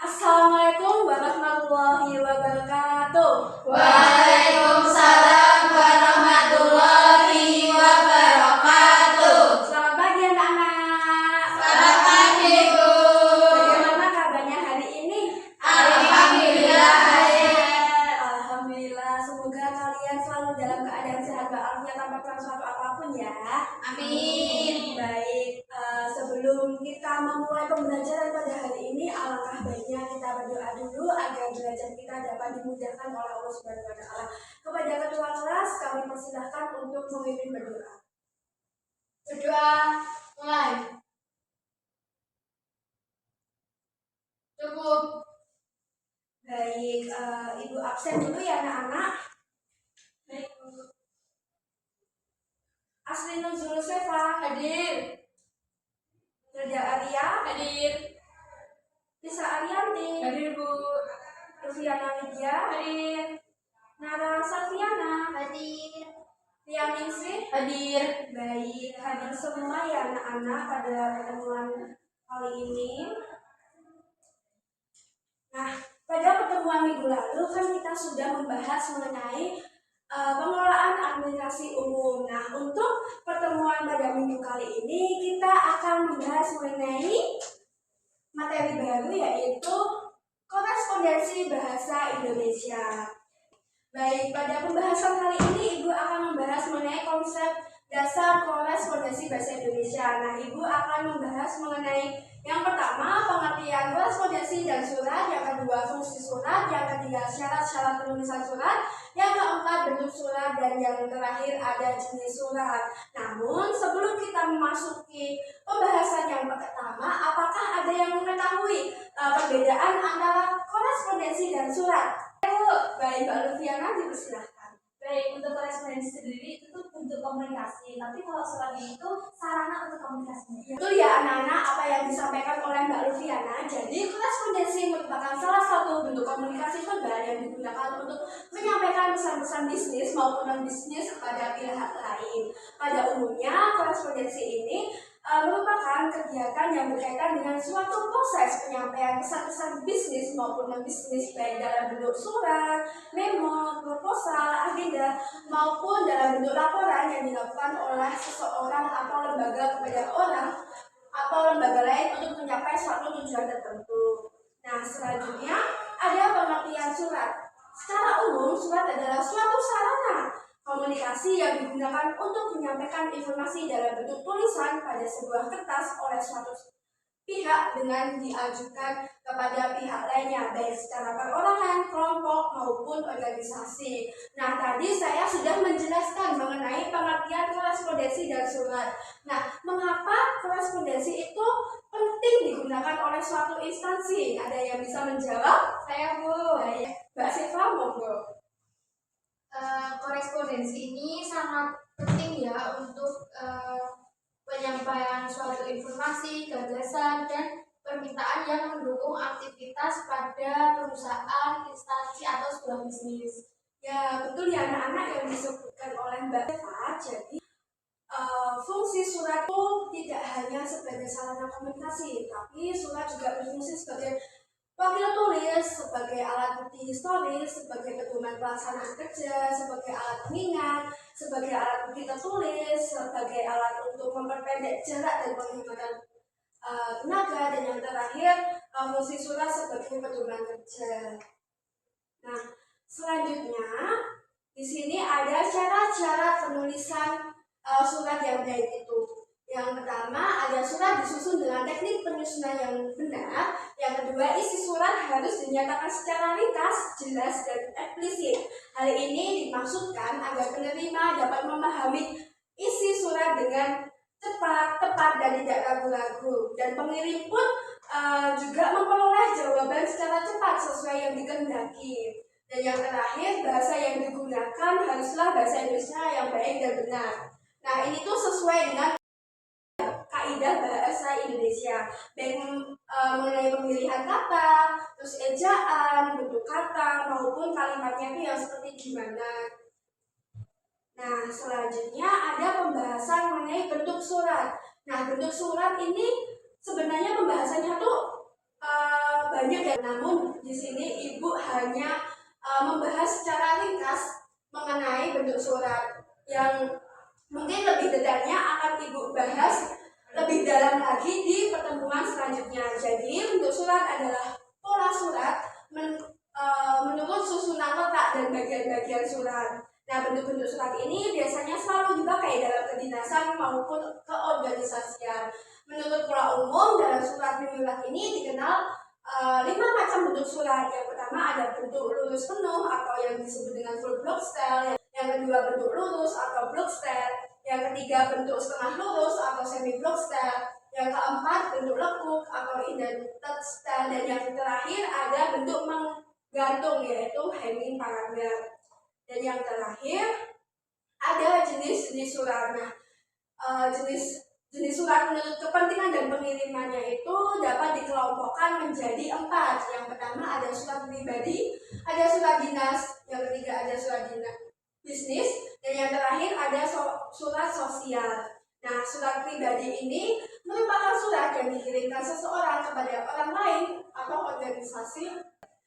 Assalamualaikum warahmatullahi wabarakatuh. Waalaikumsalam warahmatullahi wabarakatuh. Selamat pagi anak-anak. Selamat pagi, Bu. Bagaimana kabarnya hari ini? Alhamdulillah. Alhamdulillah. Semoga kalian selalu dalam keadaan sehat walafiat tanpa kurang suatu apapun ya. Amin. Baik, sebelum kita memulai pembelajaran pada hari ini, alangkah baiknya kita berdoa dulu agar belajar kita dapat dimudahkan oleh Allah Subhanahu wa Ta'ala. Kepada ketua kelas, kami persilahkan untuk memimpin berdoa. Berdoa mulai. Cukup. Baik, Ibu absen dulu ya anak-anak. Baik, Bu. Asli Nuzul Sefa Hadir. Reda Arya, Hadir. Lisa Arianti, Hadir, Bu. Rufiana Lydia, Hadir. Nara Safiana, Hadir. Ria Ningsih. Hadir. Baik, hadir semua ya anak-anak pada pertemuan kali ini. Nah, pada pertemuan minggu lalu kan kita sudah membahas mengenai pengelolaan administrasi umum. Nah, untuk pertemuan pada minggu kali ini kita akan membahas mengenai materi baru yaitu korespondensi bahasa Indonesia. Baik, pada pembahasan kali ini Ibu akan membahas mengenai konsep dasar korespondensi bahasa Indonesia. Nah, Ibu akan membahas mengenai yang pertama pengertian korespondensi dan surat, yang kedua fungsi surat, yang ketiga syarat-syarat penulisan surat, yang keempat bentuk surat, dan yang terakhir ada jenis surat. Namun sebelum kita memasuki pembahasan yang pertama, apakah ada yang mengetahui perbedaan antara korespondensi dan surat? Baik, Mbak Lufiana, dipersilahkan. Baik, untuk korespondensi sendiri itu tuh bentuk komunikasi, tapi kalau surat itu sarana untuk komunikasi. Itu ya anak-anak apa yang disampaikan oleh Mbak Lufiana. Jadi korespondensi merupakan salah satu bentuk komunikasi verbal yang digunakan untuk menyampaikan pesan-pesan bisnis maupun non-bisnis kepada pihak lain. Pada umumnya korespondensi ini merupakan kegiatan yang berkaitan dengan suatu proses penyampaian pesan-pesan bisnis maupun non-bisnis baik dalam bentuk surat, memo, proposal, agenda maupun dalam bentuk laporan yang dilakukan oleh seseorang atau lembaga kepada orang atau lembaga lain untuk mencapai suatu tujuan tertentu. Nah, selanjutnya ada pengertian surat. Secara umum, surat adalah suatu sarana komunikasi yang digunakan untuk menyampaikan informasi dalam bentuk tulisan pada sebuah kertas oleh suatu pihak dengan diajukan kepada pihak lainnya, baik secara perorangan, kelompok, maupun organisasi. Nah, tadi saya sudah menjelaskan mengenai pengertian korespondensi dan surat. Nah, mengapa korespondensi itu penting digunakan oleh suatu instansi? Ada yang bisa menjawab? Saya, Bu. Baik, Mbak Siva, monggo. Korespondensi ini sangat penting ya untuk penyampaian suatu informasi, gagasan, dan permintaan yang mendukung aktivitas pada perusahaan, instansi, atau sebuah bisnis. Ya, betul ya anak-anak yang disebutkan oleh Mbak Eva. Jadi, fungsi surat itu tidak hanya sebagai sarana komunikasi, tapi surat juga berfungsi sebagai wakil tulis, sebagai alat bukti historis, sebagai pedoman pelaksanaan kerja, sebagai alat pengingat, sebagai alat bukti tertulis, sebagai alat untuk memperpendek jarak dan penghematan tenaga, dan yang terakhir fungsi surat sebagai pedoman kerja. Nah, selanjutnya di sini ada cara-cara penulisan surat yang baik itu. Yang pertama, ada surat disusun dengan teknik penyusunan yang benar. Yang kedua, isi surat harus dinyatakan secara ringkas, jelas, dan eksplisit. Hal ini dimaksudkan agar penerima dapat memahami isi surat dengan cepat, tepat, dan tidak ragu-ragu. Dan pengirim pun juga memperoleh jawaban secara cepat sesuai yang dikehendaki. Dan yang terakhir, bahasa yang digunakan haruslah bahasa Indonesia yang baik dan benar. Nah, ini tuh sesuai dengan kaidah bahasa Indonesia, baik mengenai pemilihan kata, terus ejaan, bentuk kata, maupun kalimatnya itu yang seperti gimana. Nah, selanjutnya ada pembahasan mengenai bentuk surat. Nah, bentuk surat ini sebenarnya pembahasannya tuh banyak ya, namun di sini Ibu hanya membahas secara ringkas mengenai bentuk surat. Yang mungkin lebih detailnya akan Ibu bahas lebih dalam lagi di pertemuan selanjutnya. Jadi, bentuk surat adalah pola surat menurut susunan letak dan bagian-bagian surat. Nah, bentuk-bentuk surat ini biasanya selalu dipakai dalam kedinasan maupun keorganisasian. Menurut pola umum, dalam surat menyurat ini dikenal 5 macam bentuk surat. Yang pertama ada bentuk lurus penuh atau yang disebut dengan full block style. Yang kedua bentuk lurus atau block style. Yang ketiga bentuk setengah lurus atau semi block style. Yang keempat bentuk lekuk atau indented style. Dan yang terakhir ada bentuk menggantung yaitu hanging paragraph. Dan yang terakhir ada jenis-jenis surat. Nah, jenis surat menurut kepentingan dan pengirimannya itu dapat dikelompokkan menjadi 4. Yang pertama ada surat pribadi, ada surat dinas, yang ketiga ada surat dinas bisnis, dan yang terakhir ada surat sosial. Nah, surat pribadi ini merupakan surat yang dikirimkan seseorang kepada orang lain atau organisasi.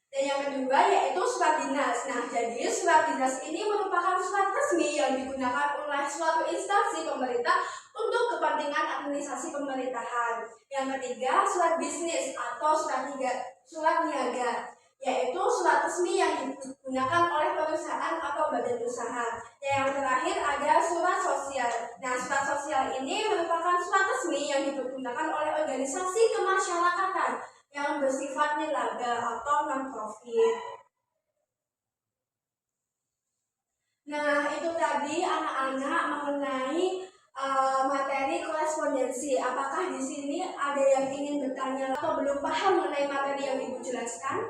Dan yang kedua yaitu surat dinas. Nah, jadi surat dinas ini merupakan surat resmi yang digunakan oleh suatu instansi pemerintah untuk kepentingan administrasi pemerintahan. Yang ketiga, surat bisnis atau surat niaga, yaitu surat resmi yang digunakan oleh perusahaan atau badan usaha. Dan yang terakhir ada surat sosial. Nah, surat sosial ini merupakan surat resmi yang digunakan oleh organisasi kemasyarakatan yang bersifat nilaba atau non-profit. Nah, itu tadi anak-anak mengenai materi korespondensi. Apakah di sini ada yang ingin bertanya atau belum paham mengenai materi yang Ibu jelaskan?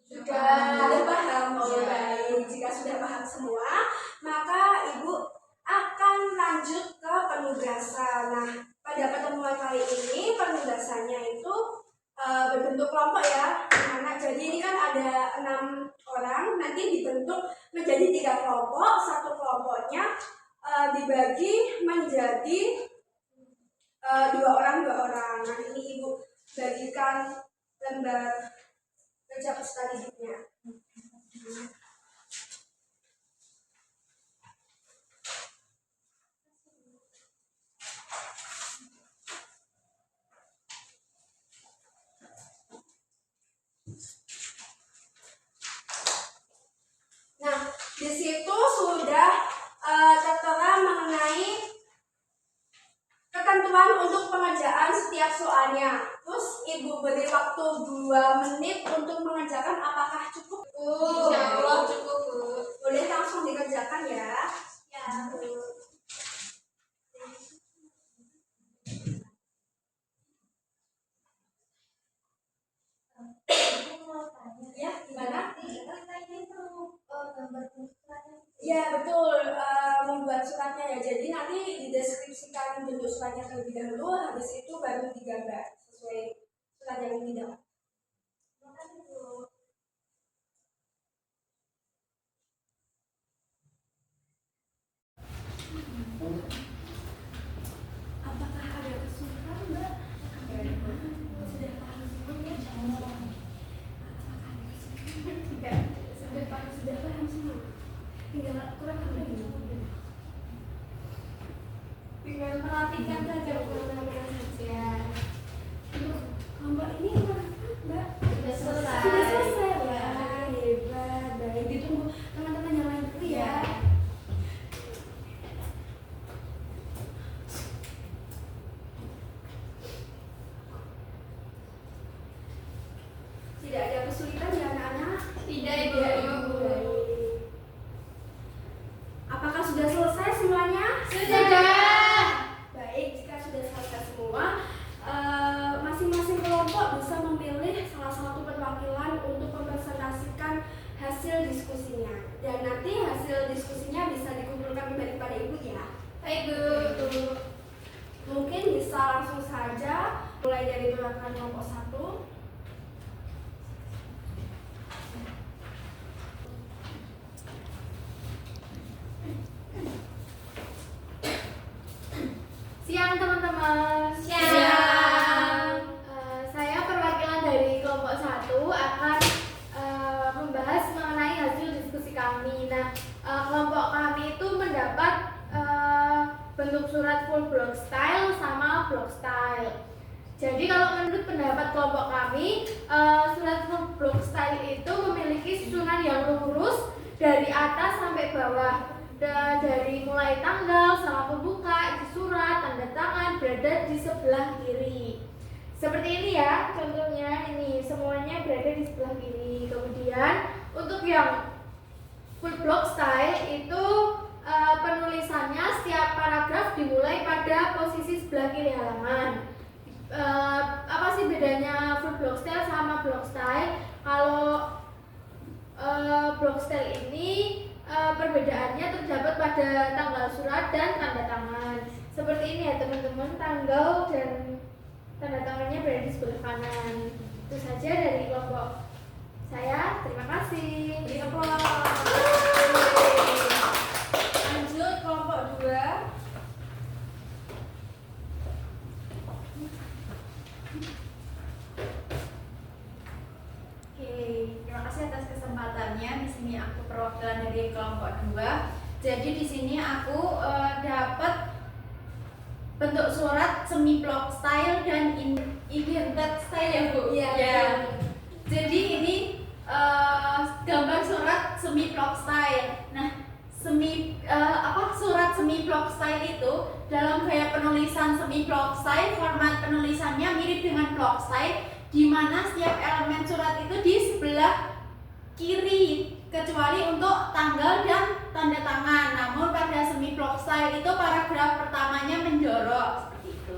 Sudah paham? Oh, baik. Jika sudah paham semua, maka Ibu akan lanjut ke penugasan. Nah, pada pertemuan kali ini penugasannya itu berbentuk kelompok ya, anak. Jadi ini kan ada 6 orang, nanti dibentuk menjadi 3 kelompok. Satu kelompoknya dibagi menjadi 2 orang. Nah, ini Ibu bagikan lembar kerja peserta didiknya. Nah, di situ sudah tertera mengenai ketentuan untuk pengerjaan setiap soalnya. Terus Ibu beri waktu 2 menit untuk mengerjakan. Apakah cukup? Insya Allah cukup, Bu. Boleh langsung dikerjakan ya. Ya. Ya, gimana? Gambar suratnya. Ya, betul. Membuat suratnya ya. Jadi nanti dideskripsikan bentuk suratnya terlebih dahulu, habis itu baru digambar sesuai surat yang didapat. Makasih, Bu. Apakah ada kesulitan, Mbak? Sudah paham semuanya? Tidak, sudah paham semua. Tinggal kurang apa lagi? Tinggal perhatikan saja, kurang-kurang saja. Untuk kelompok ini apa, Mbak? Sudah selesai. Sudah selesai, Mbak. Hebat. Baik, ditunggu teman-teman yang lain dulu ya. Tidak ada kesulitan ya anak-anak? Tidak, Ibu. Baik. Apakah sudah selesai semuanya? Sudah. Baik, jika sudah selesai semua, masing-masing kelompok bisa kelompok 1. Siang teman-teman. Saya perwakilan dari kelompok 1 akan membahas mengenai hasil diskusi kami. Nah, kelompok kami itu mendapat bentuk surat full block style sama block style. Jadi kalau menurut pendapat kelompok kami, surat full block style itu memiliki susunan yang lurus dari atas sampai bawah. Dari mulai tanggal sama pembuka, isi surat, tanda tangan berada di sebelah kiri. Seperti ini ya, contohnya ini semuanya berada di sebelah kiri. Kemudian untuk yang full block style itu penulisannya setiap paragraf dimulai pada posisi sebelah kiri halaman. Apa sih bedanya full block style sama block style? Kalau block style ini perbedaannya terdapat pada tanggal surat dan tanda tangan. Seperti ini ya teman-teman, tanggal dan tanda tangannya berada di sebelah kanan. Itu saja dari kelompok saya. Terima kasih. Lanjut kelompok 2. Terima kasih atas kesempatannya. Di sini aku perwakilan dari kelompok 2. Jadi di sini aku dapat bentuk surat semi block style dan indented style ya Bu. Iya. Ya. Jadi ini gambar surat semi block style. Nah, surat semi block style itu dalam gaya penulisan semi block style, format penulisannya mirip dengan block style, di mana setiap elemen surat itu di sebelah kiri kecuali untuk tanggal dan tanda tangan. Namun pada semi block style itu paragraf pertamanya menjorok seperti itu.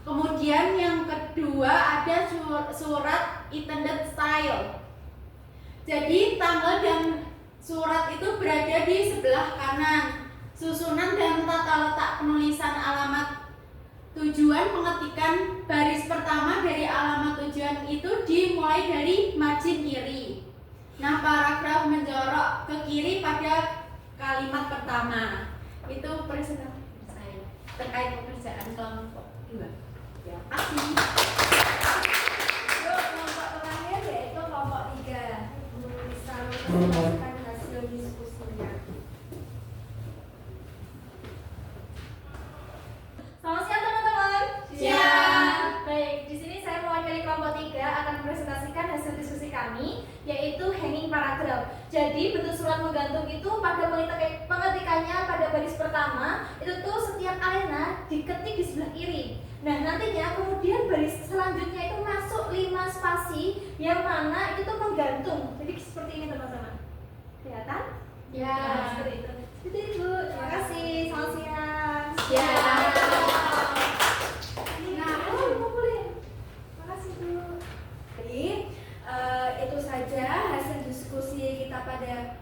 Kemudian yang kedua ada surat intended style. Jadi tanggal dan surat itu berada di sebelah kanan. Susunan dan tata letak penulisan alamat tujuan pengetikan baris pertama dari alamat tujuan itu dimulai dari margin kiri. Nah, paragraf menjorok ke kiri pada kalimat pertama. Itu presentasi saya terkait pekerjaan kelompok 2. Ya, kasih. Yuk, kelompok terakhir yaitu kelompok 3. Bisa mempresentasikan hasil diskusinya. Selamat siang teman-teman. Siang. Baik, di sini saya mewakili kelompok 3 akan mempresentasikan hasil diskusi kami, yaitu hanging paragraph. Jadi bentuk surat menggantung itu pada pengetikannya pada baris pertama itu tuh setiap arena diketik di sebelah kiri. Nah, nantinya kemudian baris selanjutnya itu masuk 5 spasi yang mana itu tuh menggantung. Jadi seperti ini teman-teman. Kelihatan? Ya. Nah, seperti itu. Itu Ibu. Terima kasih. Selamat siang. Ya. Nah, Boleh. Terima kasih Bu. jadi itu saja hasil diskusi kita pada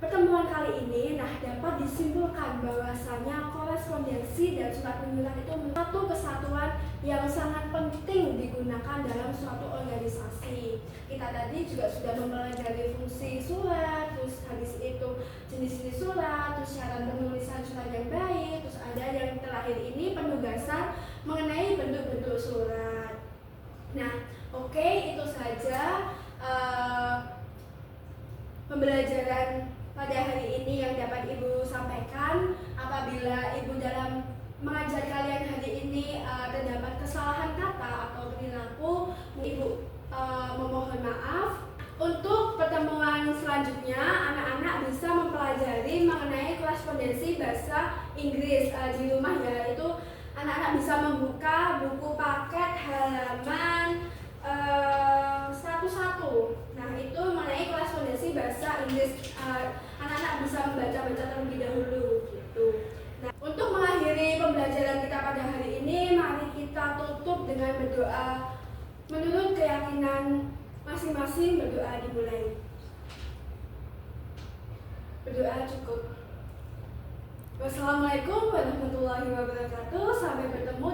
pertemuan kali ini. Nah, dapat disimpulkan bahwasanya korespondensi dan surat menyurat itu satu kesatuan yang sangat penting digunakan dalam suatu organisasi. Kita tadi juga sudah mempelajari fungsi surat, terus habis itu jenis-jenis surat, terus syarat penulisan surat yang baik, terus ada yang terakhir ini penugasan mengenai bentuk-bentuk surat. Nah, oke, itu saja pembelajaran pada hari ini yang dapat Ibu sampaikan. Apabila Ibu dalam mengajar kalian hari ini terdapat kesalahan kata atau perilaku, Ibu memohon maaf. Untuk pertemuan selanjutnya, anak-anak bisa mempelajari mengenai korespondensi bahasa Inggris di rumah ya. Itu anak-anak bisa membuka buku paket halaman 101. Nah, itu mengenai korespondensi bahasa Inggris. Anak-anak bisa membaca-baca terlebih dahulu gitu. Nah, untuk mengakhiri pembelajaran kita pada hari ini, mari kita tutup dengan berdoa. Menurut keyakinan masing-masing, berdoa dimulai. Berdoa cukup. Wassalamualaikum warahmatullahi wabarakatuh. Sampai bertemu